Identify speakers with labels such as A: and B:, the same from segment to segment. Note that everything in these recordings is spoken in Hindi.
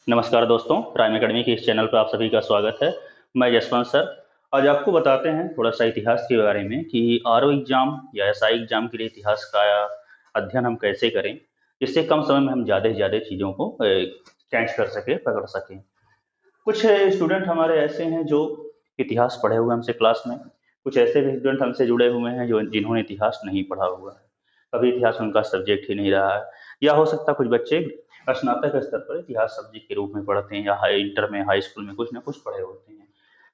A: नमस्कार दोस्तों, प्राइम एकेडमी के इस चैनल पर आप सभी का स्वागत है। मैं जसवंत सर। आज आपको बताते हैं थोड़ा सा इतिहास के बारे में कि आरओ एग्जाम या एसआई एग्जाम के लिए इतिहास का अध्ययन हम कैसे करें, जिससे कम समय में हम ज़्यादा से ज़्यादा चीज़ों को कैच कर सकें, पकड़ सकें। कुछ स्टूडेंट हमारे ऐसे हैं जो इतिहास पढ़े हुए हैं हमसे क्लास में। कुछ ऐसे भी स्टूडेंट हमसे जुड़े हुए हैं जो जिन्होंने इतिहास नहीं पढ़ा हुआ है, कभी इतिहास उनका सब्जेक्ट ही नहीं रहा है। या हो सकता है कुछ बच्चे स्नातक स्तर पर इतिहास सब्जेक्ट के रूप में पढ़ते हैं या हाई इंटर में, हाई स्कूल में कुछ ना कुछ पढ़े होते हैं।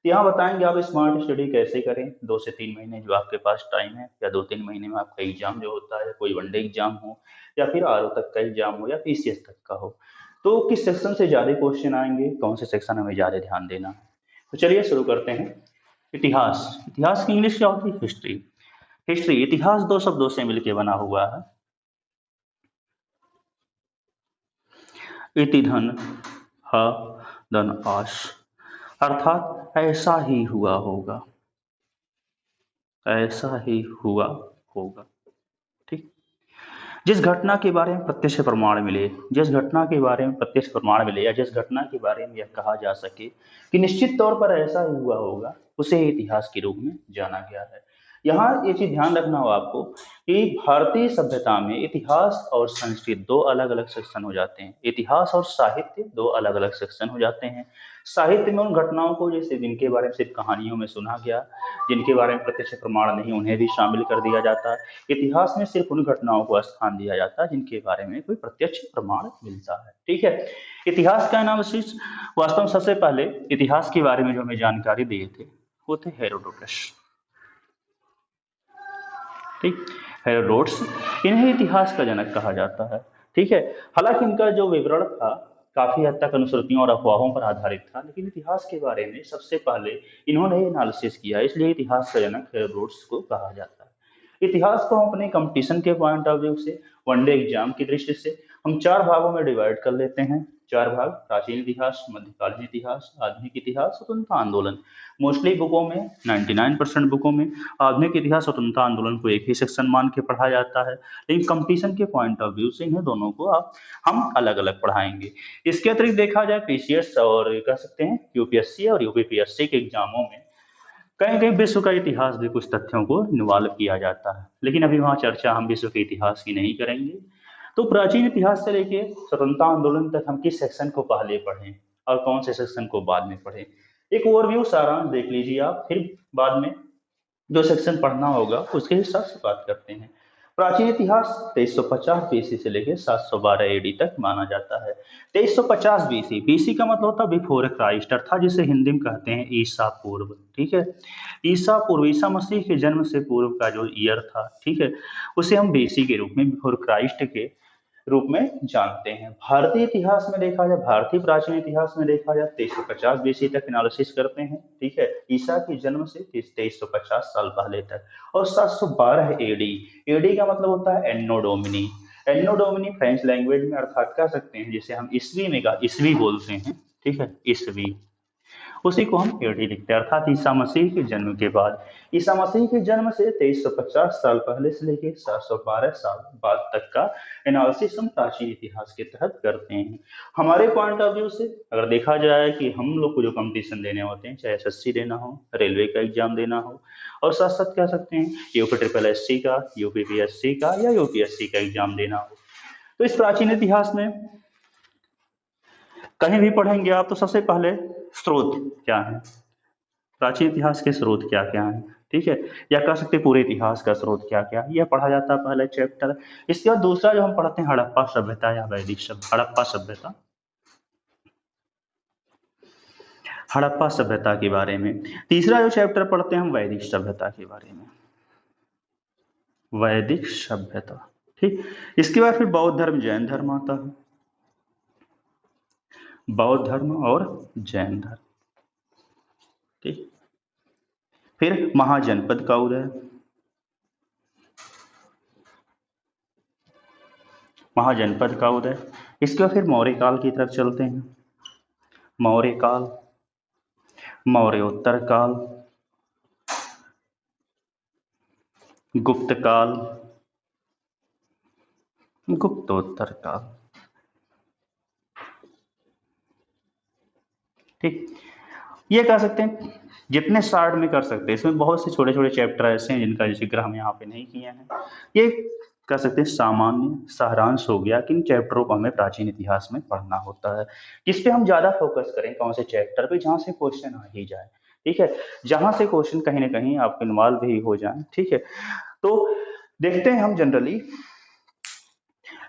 A: तो यहाँ बताएंगे आप स्मार्ट स्टडी कैसे करें। 2 से 3 महीने जो आपके पास टाइम है, या 2-3 महीने में आपका एग्जाम जो होता है, कोई वनडे एग्जाम हो या फिर आरओ तक का एग्जाम हो या पीसीएस तक का हो, तो किस सेक्शन से ज्यादा क्वेश्चन आएंगे, कौन से सेक्शन हमें ज्यादा ध्यान देना है। तो चलिए शुरू करते हैं। इतिहास। इतिहास की इंग्लिश क्या होती है? हिस्ट्री। हिस्ट्री, इतिहास दो शब्दों से मिलकर बना हुआ है। इति धन, ह धन आश, अर्थात ऐसा ही हुआ होगा, ऐसा ही हुआ होगा। ठीक। जिस घटना के बारे में प्रत्यक्ष प्रमाण मिले, जिस घटना के बारे में प्रत्यक्ष प्रमाण मिले या जिस घटना के बारे में यह कहा जा सके कि निश्चित तौर पर ऐसा ही हुआ होगा, उसे इतिहास के रूप में जाना गया है। यहाँ ये चीज ध्यान रखना हो आपको कि भारतीय सभ्यता में इतिहास और संस्कृत दो अलग अलग सेक्शन हो जाते हैं। इतिहास और साहित्य दो अलग अलग सेक्शन हो जाते हैं। साहित्य में उन घटनाओं को, जैसे जिनके बारे में सिर्फ कहानियों में सुना गया, जिनके बारे में प्रत्यक्ष प्रमाण नहीं, उन्हें भी शामिल कर दिया जाता है। इतिहास में सिर्फ उन घटनाओं को स्थान दिया जाता है जिनके बारे में कोई प्रत्यक्ष प्रमाण मिलता है। ठीक है। इतिहास का एनालिसिस, वास्तव में सबसे पहले इतिहास के बारे में जो हमें जानकारी दिए थे वो थे हेरोडोटस। ठीक। हेरोडोट्स, इन्हें इतिहास का जनक कहा जाता है। ठीक है। हालांकि इनका जो विवरण था काफी हद तक अनुश्रुतियों और अफवाहों पर आधारित था, लेकिन इतिहास के बारे में सबसे पहले इन्होंने एनालिसिस किया, इसलिए इतिहास का जनक हेरोडोट्स को कहा जाता है। इतिहास को हम अपने कंपटीशन के पॉइंट ऑफ व्यू से, वनडे एग्जाम की दृष्टि से हम चार भागों में डिवाइड कर लेते हैं। चार भाग: प्राचीन इतिहास, मध्यकालीन इतिहास, आधुनिक इतिहास, स्वतंत्रता आंदोलन। मोस्टली बुकों में, 99% बुकों में आधुनिक इतिहास, स्वतंत्रता आंदोलन को एक ही सेक्शन मान के पढ़ा जाता है, लेकिन कंपटीशन के पॉइंट ऑफ व्यू से इन्हें दोनों को हम अलग अलग पढ़ाएंगे। इसके अतिरिक्त देखा जाए पीसीएस और कह सकते हैं यूपीएससी और यूपीपीएससी के एग्जामों में कहीं कहीं विश्व का इतिहास भी कुछ तथ्यों को इन्वॉल्व किया जाता है, लेकिन अभी वहां चर्चा हम विश्व के इतिहास की नहीं करेंगे। तो प्राचीन इतिहास से लेके स्वतंत्रता आंदोलन तक हम किस सेक्शन को पहले पढ़ें और कौन से सेक्शन को बाद में पढ़ें, एक ओवरव्यू सारांश देख लीजिए आप, फिर बाद में जो सेक्शन पढ़ना होगा उसके हिसाब से बात करते हैं। प्राचीन इतिहास 2350 बीसी से लेकर 712 एडी तक माना जाता है। 2350 बीसी, बीसी का मतलब होता है बिफोर क्राइस्ट, अर्थात जिसे हिंदी में कहते हैं ईसा पूर्व। ठीक है। ईसा पूर्व, ईसा मसीह के जन्म से पूर्व का जो ईयर था, ठीक है, उसे हम बीसी के रूप में, बिफोर क्राइस्ट के रूप में जानते हैं। भारतीय इतिहास में देखा जाए, भारतीय प्राचीन इतिहास में देखा जाए 2350 बीसी तक एनालिसिस करते हैं। ठीक है। ईसा के जन्म से 2350 साल पहले तक। और 712 एडी, एडी का मतलब होता है एन्नो डोमिनी। एन्नो डोमिनी फ्रेंच लैंग्वेज में अर्थात कह सकते हैं जिसे हम ईस्वी में का ईस्वी बोलते हैं। ठीक है, ईस्वी, उसी को हम एडी लिखते हैं, अर्थात ईसा मसीह के जन्म के बाद। ईसा मसीह के जन्म से 2350 साल पहले से लेकर 712 साल बाद तक का एनालिसिस हम प्राचीन इतिहास के तहत करते हैं। हमारे पॉइंट ऑफ व्यू से अगर देखा जाए कि हम लोग को जो कंपटीशन देने होते हैं, चाहे एसएससी देना हो, रेलवे का एग्जाम देना हो, और साथ साथ कह सकते हैं यूपी ट्रिपल एससी का, यूपीपीएससी का या यूपीएससी का एग्जाम देना हो, तो इस प्राचीन इतिहास में कहीं भी पढ़ेंगे आप तो सबसे पहले स्रोत क्या है, प्राचीन इतिहास के स्रोत क्या क्या है। ठीक है। या कह सकते हैं पूरे इतिहास का स्रोत क्या क्या है, यह पढ़ा जाता है पहला चैप्टर। इसके बाद दूसरा जो हम पढ़ते हैं हड़प्पा सभ्यता या वैदिक सभ्यता, हड़प्पा सभ्यता, हड़प्पा सभ्यता के बारे में। तीसरा जो चैप्टर पढ़ते हैं हम वैदिक सभ्यता के बारे में, वैदिक सभ्यता। ठीक। इसके बाद फिर बौद्ध धर्म, जैन धर्म आता है, बौद्ध धर्म और जैन धर्म। ठीक। फिर महाजनपद का उदय, महाजनपद का उदय। इसके बाद फिर मौर्य काल की तरफ चलते हैं, मौर्य काल, मौर्योत्तर काल, गुप्त काल, गुप्तोत्तर काल। ठीक, ये कह सकते हैं जितने शार्ट में कर सकते हैं। इसमें बहुत से छोटे छोटे चैप्टर ऐसे हैं जिनका जिक्र हम यहाँ पे नहीं किए हैं। ये कह सकते हैं सामान्य सारांश हो गया कि इन चैप्टरों को हमें प्राचीन इतिहास में पढ़ना होता है। किस पे हम ज्यादा फोकस करें, कौन से चैप्टर पे जहाँ से क्वेश्चन आ ही जाए, ठीक है, जहां से क्वेश्चन कहीं ना कहीं आप इन्वॉल्व भी हो जाए, ठीक है। तो देखते हैं हम जनरली,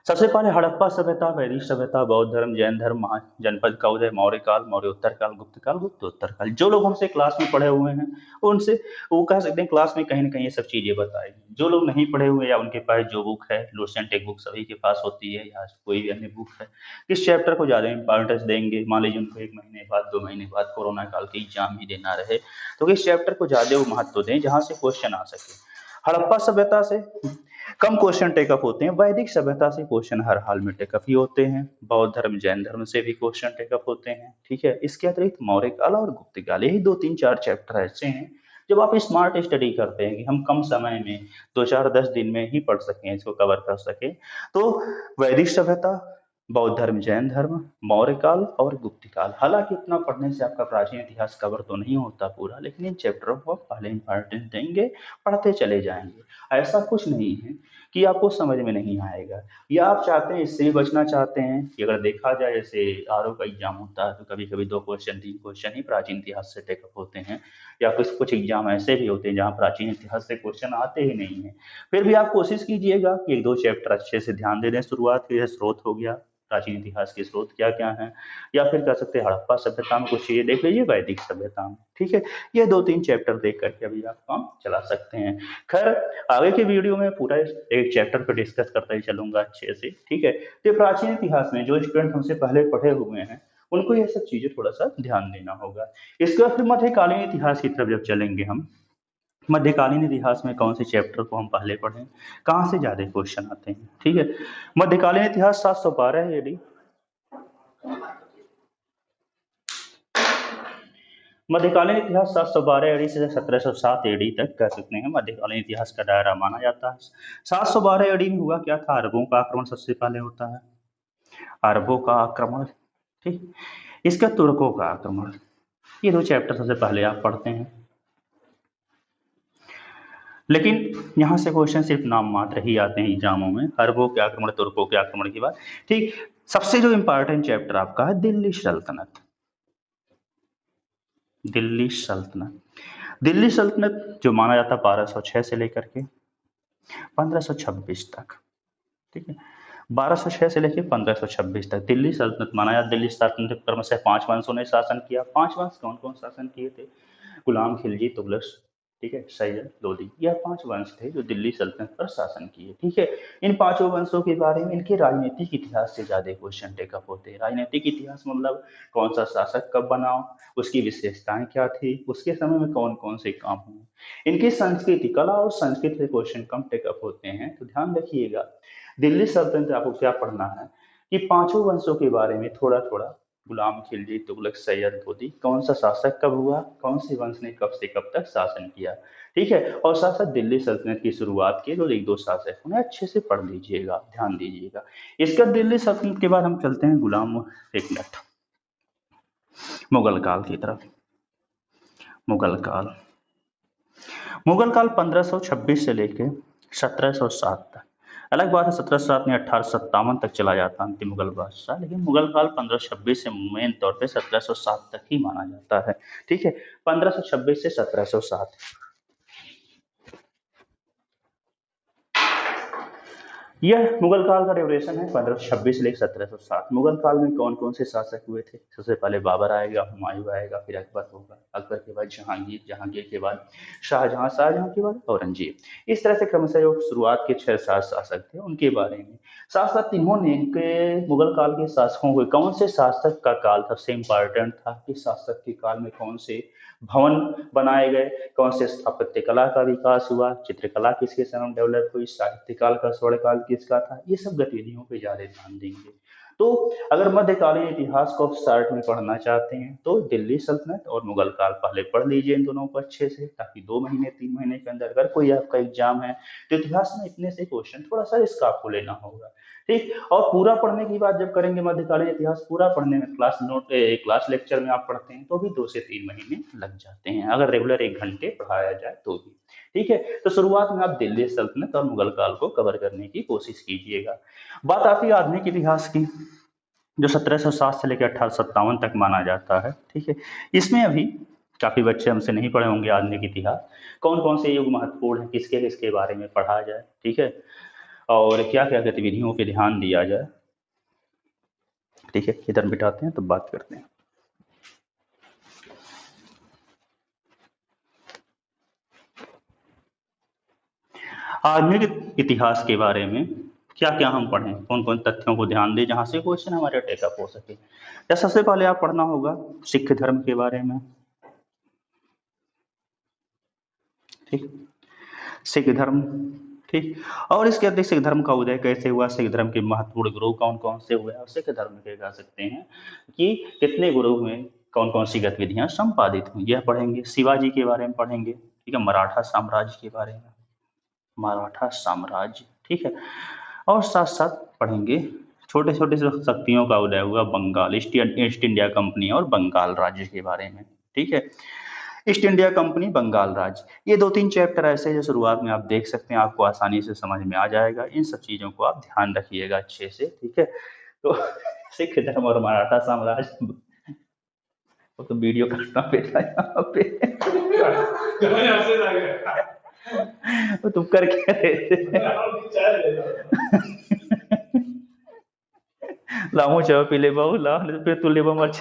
A: सबसे पहले हड़प्पा सभ्यता, वैदिक सभ्यता, बौद्ध धर्म, जैन धर्म, जनपद का उदय, मौर्य काल, मौर्योत्तर काल, गुप्त काल, गुप्तोत्तर काल। जो लोग हमसे क्लास में पढ़े हुए हैं उनसे वो कह सकते हैं क्लास में कहीं ना कहीं ये सब चीजें बताएगी। जो लोग नहीं पढ़े हुए या उनके पास जो बुक है, लुसेंट टेक्स्ट बुक सभी के पास होती है या कोई भी अन्य बुक है, किस चैप्टर को ज्यादा इंपॉर्टेंस देंगे। मान लीजिए उनको 1 महीने बाद 2 महीने बाद कोरोना काल के एग्जाम ही देना रहे तो किस चैप्टर को ज्यादा वो महत्व दें जहां से क्वेश्चन आ सके। हड़प्पा सभ्यता से कम क्वेश्चन टेकअप होते हैं, वैदिक सभ्यता से क्वेश्चन हर हाल में टेकअप ही होते हैं, बौद्ध धर्म जैन धर्म से भी क्वेश्चन टेकअप होते हैं, ठीक है। इसके अतिरिक्त मौर्य काल और गुप्त काल, यही 2 3 4 चैप्टर ऐसे हैं जब आप स्मार्ट स्टडी करते हैं कि हम कम समय में 2 4 10 दिन में ही पढ़ सकें, इसको कवर कर सकें, तो वैदिक सभ्यता, बौद्ध धर्म जैन धर्म, मौर्य काल और गुप्त काल। हालांकि इतना पढ़ने से आपका प्राचीन इतिहास कवर तो नहीं होता पूरा, लेकिन इन चैप्टरों को आप पहले इंपॉर्टेंस देंगे, पढ़ते चले जाएंगे। ऐसा कुछ नहीं है कि आपको समझ में नहीं आएगा, या आप चाहते हैं इससे भी बचना चाहते हैं कि अगर देखा जाए जैसे आरओ का एग्जाम होता है तो कभी कभी 2 क्वेश्चन 3 क्वेश्चन ही प्राचीन इतिहास से टेकअप होते हैं, या कुछ कुछ एग्जाम ऐसे भी होते हैं जहाँ प्राचीन इतिहास से क्वेश्चन आते ही नहीं है। फिर भी आप कोशिश कीजिएगा कि 1 2 चैप्टर अच्छे से ध्यान दे दें। शुरुआत के स्रोत हो गया, प्राचीन इतिहास के स्रोत क्या क्या हैं, या फिर कह सकते हैं हड़प्पा सभ्यता में कुछ चीजें देख लीजिए, वैदिक सभ्यता में, ठीक है। ये 2 3 चैप्टर देख करके अभी आप काम चला सकते हैं। खैर, आगे के वीडियो में पूरा एक चैप्टर पर डिस्कस करता ही चलूंगा अच्छे से, ठीक है। तो प्राचीन इतिहास में जो स्टूडेंट हमसे पहले पढ़े हुए हैं उनको ये सब चीजें थोड़ा सा ध्यान देना होगा। इसके बाद फिर मध्यकालीन इतिहास की तरफ जब चलेंगे हम, मध्यकालीन इतिहास में कौन से चैप्टर को हम पहले पढ़ें, कहाँ से ज्यादा क्वेश्चन आते हैं, ठीक है। मध्यकालीन इतिहास 712 एडी, मध्यकालीन इतिहास 712 एडी से 1707 एडी तक कह सकते हैं मध्यकालीन इतिहास का दायरा माना जाता है। 712 एडी में हुआ क्या था, अरबों का आक्रमण सबसे पहले होता है, अरबों का आक्रमण, ठीक। इसका तुर्कों का आक्रमण, ये 2 चैप्टर सबसे पहले आप पढ़ते हैं। लेकिन यहाँ से क्वेश्चन सिर्फ नाम मात्र ही आते हैं एग्जामों में, अरबों के आक्रमण, तुर्कों के आक्रमण की बात, ठीक। सबसे जो इंपॉर्टेंट चैप्टर आपका है दिल्ली सल्तनत, दिल्ली सल्तनत। दिल्ली सल्तनत जो माना जाता है 1206 से लेकर के 1526 तक, ठीक है। 1206 से लेकर 1526 तक दिल्ली सल्तनत माना जाता है। दिल्ली सल्तनत क्रमशः 5 वंशों ने शासन किया। 5 वंश कौन कौन शासन किए थे, गुलाम खिलजी, तुगलक, ठीक है, सैयद, लोदी, यह 5 वंश थे जो दिल्ली सल्तनत पर शासन किए, ठीक है। इन 5 वंशों के बारे में इनके राजनीतिक इतिहास से ज्यादा क्वेश्चन टेकअप होते हैं। राजनीतिक इतिहास मतलब कौन सा शासक कब बना, उसकी विशेषताएं क्या थी, उसके समय में कौन कौन से काम हुए। इनकी संस्कृति, कला और संस्कृति से क्वेश्चन कम टेकअप होते हैं। तो ध्यान रखिएगा, दिल्ली सल्तनत आपको क्या पढ़ना है कि 5 वंशों के बारे में थोड़ा थोड़ा, गुलाम खिलजी, तुगलक, सैयद, लोदी, कौन सा शासक कब हुआ, कौन से वंश ने कब से कब तक शासन किया, ठीक है। और साथ साथ दिल्ली सल्तनत की शुरुआत के जो 1 2 शासक उन्हें अच्छे से पढ़ लीजिएगा, ध्यान दीजिएगा। इसका दिल्ली सल्तनत के बाद हम चलते हैं गुलाम, एक मिनट, मुगल काल की तरफ। मुगल काल, मुगल काल 1526 से लेके 1707 तक। अलग बात है 1707 में 1857 तक चला जाता अंतिम मुगल बादशाह, लेकिन मुगल काल 1526 से मेन तौर पे 1707 तक ही माना जाता है, ठीक है। 1526 से 1707, यह मुगल काल का ड्यूरेशन है 1526 से लेकर 1707। मुगल काल में कौन कौन से शासक हुए थे, सबसे पहले बाबर आएगा, हुमायूं आएगा, फिर अकबर होगा, अकबर के बाद जहांगीर, जहांगीर के बाद शाहजहां, शाहजहां के बाद औरंगजेब। इस तरह से क्रमशः जो शुरुआत के 6 7 शासक थे उनके बारे में, साथ साथ इन्होंने इनके मुगल काल के शासकों को, कौन से शासक का काल सबसे इंपॉर्टेंट था, कि शासक के काल में कौन से भवन बनाए गए, कौन से स्थापत्य कला का विकास हुआ, चित्रकला किसके समय डेवलप हुई, साहित्य काल का स्वर्णकाल किसका था, ये सब गतिविधियों पे ज्यादा ध्यान देंगे। तो अगर मध्यकालीन इतिहास को आप स्टार्ट में पढ़ना चाहते हैं तो दिल्ली सल्तनत और मुगल काल पहले पढ़ लीजिए इन दोनों को अच्छे से, ताकि 2 महीने 3 महीने के अंदर अगर कोई आपका एग्जाम है तो इतिहास में इतने से क्वेश्चन थोड़ा सा इसका आपको लेना होगा। ठीक, और पूरा पढ़ने की बात जब करेंगे, मध्यकालीन इतिहास पूरा पढ़ने में क्लास लेक्चर में आप पढ़ते हैं तो भी 2 से 3 महीने लग जाते हैं, अगर रेगुलर 1 घंटे पढ़ाया जाए तो भी। ठीक है, तो शुरुआत में आप दिल्ली सल्तनत और मुगल काल को कवर करने की कोशिश कीजिएगा। बात आती है आधुनिक इतिहास की, जो 1707 से लेकर 1857 तक माना जाता है। ठीक है, इसमें अभी काफी बच्चे हमसे नहीं पढ़े होंगे आधुनिक इतिहास, कौन कौन से युग महत्वपूर्ण है, किसके किसके बारे में पढ़ा जाए, ठीक है, और क्या क्या गतिविधियों पे ध्यान दिया जाए। ठीक है, इधर बिठाते हैं तो बात करते हैं। आधुनिक इतिहास के बारे में क्या क्या हम पढ़ें, कौन कौन तथ्यों को ध्यान दें जहां से क्वेश्चन हमारे टेकअप हो सके। या सबसे पहले आप पढ़ना होगा सिख धर्म के बारे में। ठीक, सिख धर्म, ठीक, और इसके अतिरिक्त सिख धर्म का उदय कैसे हुआ, सिख धर्म के महत्वपूर्ण गुरु कौन कौन से हुए, और सिख धर्म के कह सकते हैं कि कितने गुरु हुए, कौन कौन सी गतिविधियां संपादित हुई, यह पढ़ेंगे। शिवाजी के बारे में पढ़ेंगे, ठीक है, मराठा साम्राज्य के बारे में, मराठा साम्राज्य, ठीक है, और साथ साथ पढ़ेंगे छोटे छोटे शक्तियों का उदय हुआ बंगाल, ईस्ट इंडिया कंपनी और बंगाल राज्य के बारे में। ठीक है, ईस्ट इंडिया कंपनी, बंगाल राज्य, ये 2-3 चैप्टर ऐसे हैं जो शुरुआत में आप देख सकते हैं, आपको आसानी से समझ में आ जाएगा। इन सब चीजों को आप ध्यान रखिएगा अच्छे से। ठीक है, तो सिख धर्म और मराठा साम्राज्य, वो तो वीडियो करना बेटा यहाँ पे वो तुम कर क्या रहे थे लामो चाय पी ले बाबू, ला फिर तू ले मर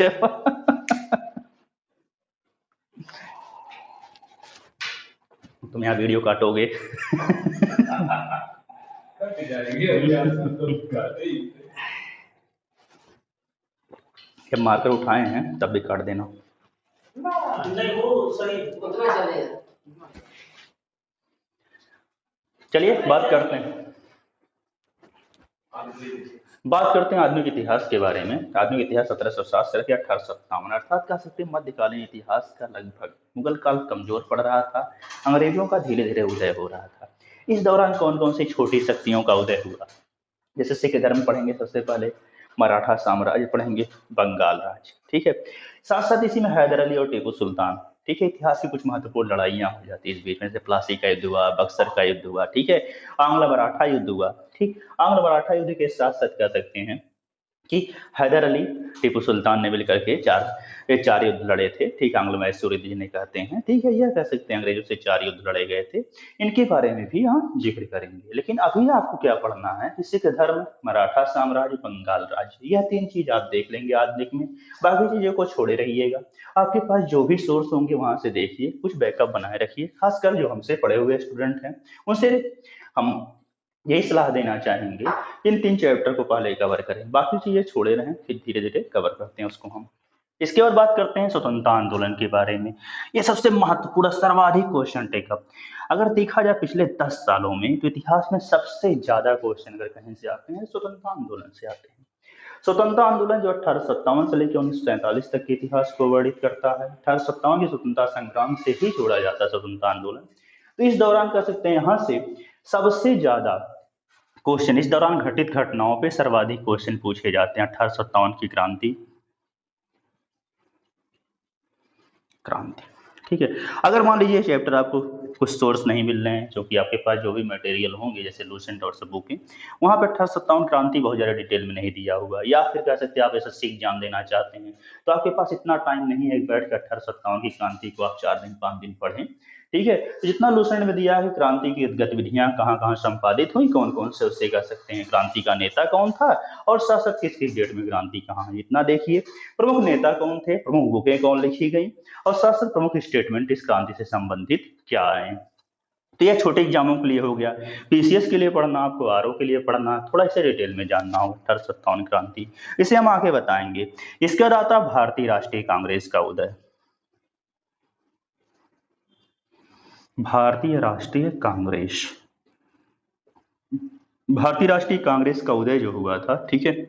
A: तुम यहाँ वीडियो काटोगे जब मार्कर उठाए हैं तब भी काट देना। नहीं वो सही उतना चलेगा। चलिए बात करते हैं आधुनिक इतिहास के बारे में। आधुनिक इतिहास 1707 से लेकर 1857, अर्थात कह सकते हैं मध्यकालीन इतिहास का लगभग। मुगल काल कमजोर पड़ रहा था, अंग्रेजों का धीरे धीरे उदय हो रहा था। इस दौरान कौन कौन सी छोटी शक्तियों का उदय हुआ, जैसे सिख धर्म पढ़ेंगे सबसे पहले, मराठा साम्राज्य पढ़ेंगे, बंगाल राज्य। ठीक है, साथ साथ इसी में हैदर अली और टीपू सुल्तान। ठीक है, इतिहास की कुछ महत्वपूर्ण लड़ाइयां हो जाती है इस बीच में, जैसे प्लासी का युद्ध हुआ, बक्सर का युद्ध हुआ, ठीक है, आंग्ल मराठा युद्ध हुआ। ठीक, आंग्ल मराठा युद्ध के साथ साथ कह सकते हैं कि हैदर अली टिपू सुल्तान ने मिलकर के चार युद्ध लड़े थे। ठीक, आंग्ल मैसूर युद्ध जिन्हें कहते हैं। ठीक है, यह कह सकते हैं अंग्रेजों से 4 युद्ध लड़े गए थे। इनके बारे में भी हम जिक्र करेंगे, लेकिन अभी आपको क्या पढ़ना है कि सिख धर्म, मराठा साम्राज्य, बंगाल राज्य, यह 3 चीज आप देख लेंगे आधुनिक में। बाकी चीजों को छोड़े रहिएगा। आपके पास जो भी सोर्स होंगे वहां से देखिए, कुछ बैकअप बनाए रखिए, खासकर जो हमसे पढ़े हुए स्टूडेंट हैं उनसे हम यही सलाह देना चाहेंगे, इन 3 चैप्टर को पहले कवर करें, बाकी चीजें छोड़े रहें, फिर धीरे धीरे कवर करते हैं उसको हम। इसके बाद बात करते हैं स्वतंत्रता आंदोलन के बारे में। ये सबसे महत्वपूर्ण, सर्वाधिक क्वेश्चन टेकअप। अगर देखा जाए पिछले 10 सालों में तो इतिहास में सबसे ज्यादा क्वेश्चन अगर कहीं से आते हैं स्वतंत्रता आंदोलन से आते हैं। स्वतंत्रता आंदोलन जो 1857 से लेकर 1947 तक के इतिहास को वर्णित करता है। 1857 की स्वतंत्रता संग्राम से ही जोड़ा जाता है स्वतंत्रता आंदोलन। तो इस दौरान कह सकते हैं यहाँ से सबसे ज्यादा क्वेश्चन, इस दौरान घटित घटनाओं पे सर्वाधिक क्वेश्चन पूछे जाते हैं। 1857 की क्रांति, ठीक है, अगर मान लीजिए चैप्टर आपको कुछ सोर्स नहीं मिल रहे हैं, जो कि आपके पास जो भी मटेरियल होंगे जैसे लूसेंट और सब बुकें, वहां पर 1857 क्रांति बहुत ज्यादा डिटेल में नहीं दिया हुआ, या फिर कह सकते हैं आप एसएससी एग्जाम देना चाहते हैं तो आपके पास इतना टाइम नहीं है बैठ कर 1857 की क्रांति को आप 4 दिन 5 दिन पढ़ें। ठीक है, तो जितना लूसेंट में दिया है क्रांति की गतिविधियां कहाँ कहाँ संपादित हुई, कौन कौन से, उससे कह सकते हैं क्रांति का नेता कौन था, और साथ साथ किस किस डेट में क्रांति कहाँ है, इतना देखिए। प्रमुख नेता कौन थे, प्रमुख बुकें कौन लिखी गई, और साथ साथ प्रमुख स्टेटमेंट इस क्रांति से संबंधित क्या है। तो यह छोटे एग्जामों के लिए हो गया। पीसीएस के लिए पढ़ना, आपको आरओ के लिए पढ़ना, थोड़ा इसे डिटेल में जानना होगा 1857 क्रांति, इसे हम आगे बताएंगे। इसके बाद आता भारतीय राष्ट्रीय कांग्रेस का उदय। भारतीय राष्ट्रीय कांग्रेस, भारतीय राष्ट्रीय कांग्रेस का उदय जो हुआ था, ठीक है,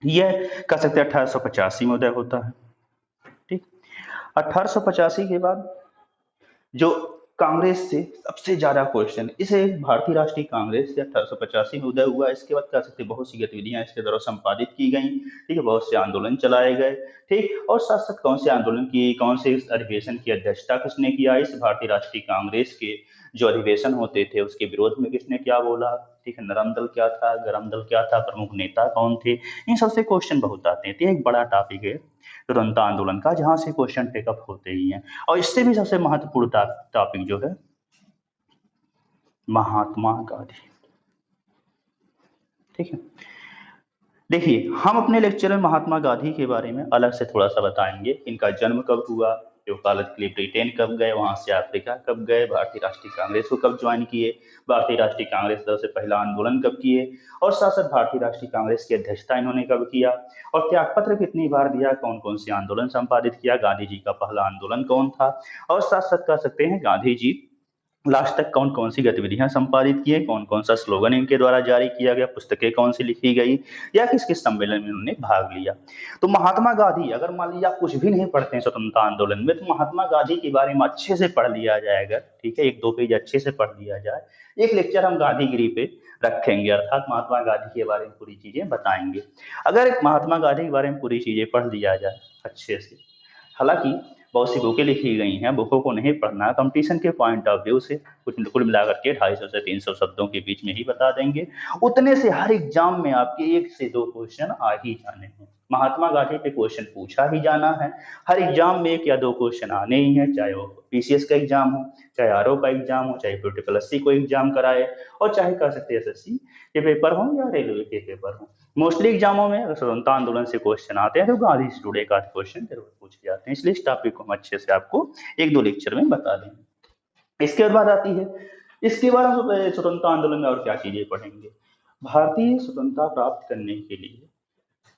A: यह कह सकते हैं 1885 में उदय होता है। ठीक, 1885 के बाद जो कांग्रेस से सबसे ज्यादा क्वेश्चन, इसे भारतीय राष्ट्रीय कांग्रेस से 1885 में उदय हुआ। इसके बाद कह सकते हैं बहुत सी गतिविधियां इसके द्वारा संपादित की गई, ठीक है, बहुत से आंदोलन चलाए गए, ठीक, और साथ साथ कौन से आंदोलन की, कौन से इस अधिवेशन की अध्यक्षता किसने किया, इस भारतीय राष्ट्रीय कांग्रेस के जो अधिवेशन होते थे उसके विरोध में किसने क्या बोला, ठीक है, नरम दल क्या था, गरम दल क्या था, प्रमुख नेता कौन थे, इन सबसे क्वेश्चन बहुत आते हैं। तो ये एक बड़ा टॉपिक है स्वतंत्रता आंदोलन का, जहां से क्वेश्चन टेकअप होते ही हैं। और इससे भी सबसे महत्वपूर्ण टॉपिक जो है महात्मा गांधी, ठीक है। देखिए, हम अपने लेक्चर में महात्मा गांधी के बारे में अलग से थोड़ा सा बताएंगे। इनका जन्म कब हुआ, ये वकालत के लिए ब्रिटेन कब गए, वहां से अफ्रीका कब गए, भारतीय राष्ट्रीय कांग्रेस को कब ज्वाइन किए, भारतीय राष्ट्रीय कांग्रेस तरफ से पहला आंदोलन कब किए, और साथ साथ भारतीय राष्ट्रीय कांग्रेस की अध्यक्षता इन्होंने कब किया, और त्यागपत्र कितनी बार दिया, कौन कौन से आंदोलन संपादित किया, गांधी जी का पहला आंदोलन कौन था, और साथ साथ कह सकते हैं गांधी जी लास्ट तक कौन कौन सी गतिविधियां संपादित किए, कौन कौन सा स्लोगन इनके द्वारा जारी किया गया, पुस्तकें कौन सी लिखी गई, या किस किस सम्मेलन में उन्होंने भाग लिया। तो महात्मा गांधी, अगर मान लीजिए आप कुछ भी नहीं पढ़ते हैं स्वतंत्रता आंदोलन में, तो महात्मा गांधी के बारे में अच्छे से पढ़ लिया जाएगा, ठीक है, एक दो पेज अच्छे से पढ़ लिया जाए। एक लेक्चर हम गांधीगिरी पे रखेंगे, अर्थात महात्मा गांधी के बारे में पूरी चीजें बताएंगे। अगर महात्मा गांधी के बारे में पूरी चीजें पढ़ लिया जाए अच्छे से, हालांकि बहुत सी बुकें लिखी गई हैं, बुकों को नहीं पढ़ना, कंपटीशन के पॉइंट ऑफ व्यू से कुछ कुल मिलाकर के 250 से 300 शब्दों के बीच में ही बता देंगे। उतने से हर एग्जाम में आपके 1 से 2 क्वेश्चन आ ही जाने हैं, महात्मा गांधी पे क्वेश्चन पूछा ही जाना है। हर एग्जाम में 1 या 2 क्वेश्चन आने ही हैं, चाहे वो पीसीएस का एग्जाम हो, चाहे आरओ का एग्जाम हो, चाहे प्रोटिकल एससी को एग्जाम कराए, और चाहे कह सकते हैं एसएससी के पेपर हो या रेलवे के पेपर हो। मोस्टली एग्जामों में अगर स्वतंत्रता आंदोलन से क्वेश्चन आते हैं तो गांधी से जुड़े एक आध क्वेश्चन जरूर पूछे जाते हैं, इसलिए इस टॉपिक को हम अच्छे से आपको 1-2 लेक्चर में बता देंगे। इसके बाद आती है, इसके बाद हम स्वतंत्रता आंदोलन में और क्या चीजें पढ़ेंगे। भारतीय स्वतंत्रता प्राप्त करने के लिए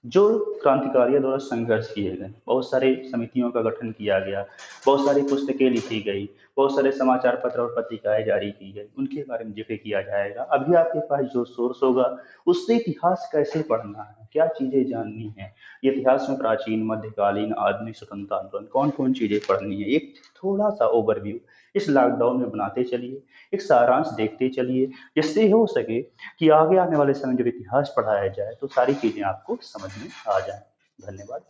A: जो क्रांतिकारियों द्वारा संघर्ष किए गए, बहुत सारे समितियों का गठन किया गया, बहुत सारी पुस्तकें लिखी गई, बहुत सारे समाचार पत्र और पत्रिकाएं जारी की गई, उनके बारे में जिक्र किया जाएगा। अभी आपके पास जो सोर्स होगा उससे इतिहास कैसे पढ़ना है, क्या चीजें जाननी है, इतिहास में प्राचीन, मध्यकालीन, आधुनिक स्वतंत्रता आंदोलन कौन कौन चीजें पढ़नी है, एक थोड़ा सा ओवरव्यू इस लॉकडाउन में बनाते चलिए, एक सारांश देखते चलिए, जिससे हो सके कि आगे आने वाले समय जब इतिहास पढ़ाया जाए तो सारी चीजें आपको समझ में आ जाए। धन्यवाद।